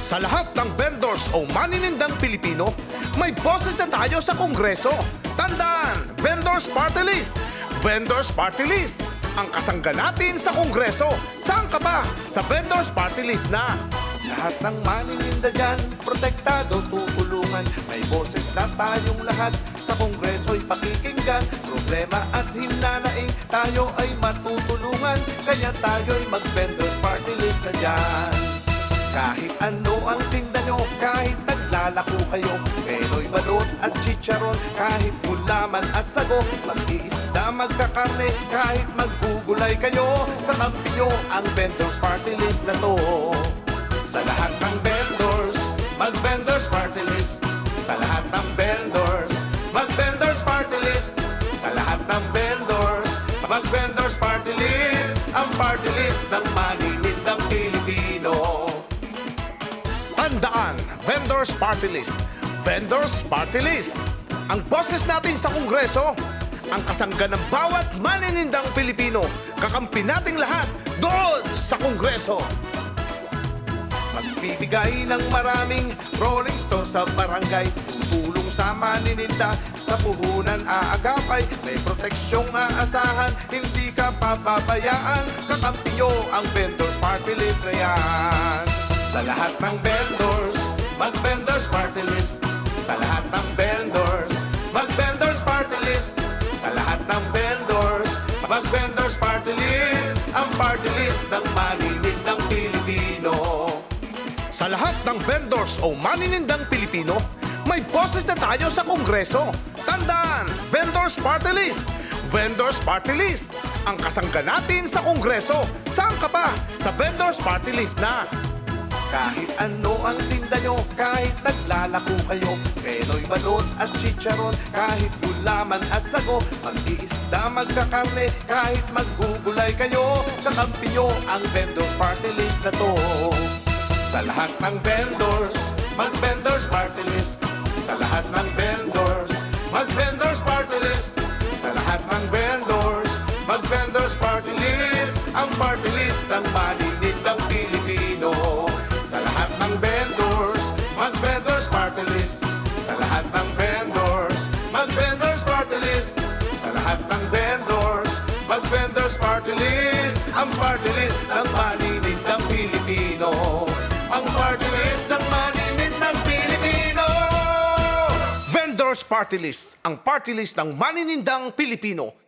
Sa lahat ng vendors o maninindang Pilipino, may boses na tayo sa Kongreso. Tandaan, Vendors Party List! Vendors Party List! Ang kasangga natin sa Kongreso. Saan ka ba? Sa Vendors Party List na. Lahat ng manininda dyan, protektado, tutulungan. May boses na tayong lahat, sa Kongreso'y pakikinggan. Problema at hinanaing, tayo ay matutulungan. Kaya tayo'y mag-Vendors Party List na dyan. Kahit ano ang tinda nyo, kahit naglalako kayo, Penoy, balot at chicharon, kahit gulaman at sago, mag-iisda, magkakarne, kahit maggugulay kayo, kakampi nyo ang Vendors Party List na to. Sa lahat ng vendors, mag-Vendors Party List. Sa lahat ng vendors, mag-Vendors Party List. Sa lahat ng vendors, mag-Vendors Party List. Ang party list ng maninindang Pilipino. Tandaan, Vendors Party List. Vendors Party List. Ang boses natin sa Kongreso, ang kasangga ng bawat maninindang Pilipino. Kakampi nating lahat doon sa Kongreso. Magbibigay ng maraming rolling stone sa barangay. Tutulong sa manininda, sa puhunan aagapay. May proteksyong aasahan, hindi ka papabayaan. Kakampi nyo ang Vendors Party List na yan. Sa lahat ng vendors, mag-Vendors Party List. Sa lahat ng vendors, mag-Vendors Party List. Sa lahat ng vendors, mag-Vendors Party List. Ang party list ng maninindang Pilipino. Sa lahat ng vendors o maninindang Pilipino, may boses na tayo sa Kongreso. Tandaan, Vendors Party List. Vendors Party List. Ang kasangga natin sa Kongreso. Saan ka pa? Sa Vendors Party List na. Kahit ano ang tinda nyo, kahit naglalako kayo, Penoy, balot at chicharon, kahit gulaman at sago, mag-iisda, magkakarne, kahit maggugulay kayo, kakampi nyo ang Vendors Party List na to. Sa lahat ng vendors, mag-Vendors Party List. Sa lahat ng vendors, mag-Vendors Party List. Sa lahat ng vendors, mag-Vendors Party List. Ang party list ng maninindang Pilipino. Sa lahat ng vendors, mag-Vendors Party List. Sa lahat ng vendors, mag-Vendors Party List. Sa lahat ng vendors, mag-Vendors Party List. Ang party list ng maninindang Pilipino. Ang party list ng maninindang Pilipino. Vendors Party List, ang party list ng maninindang Pilipino.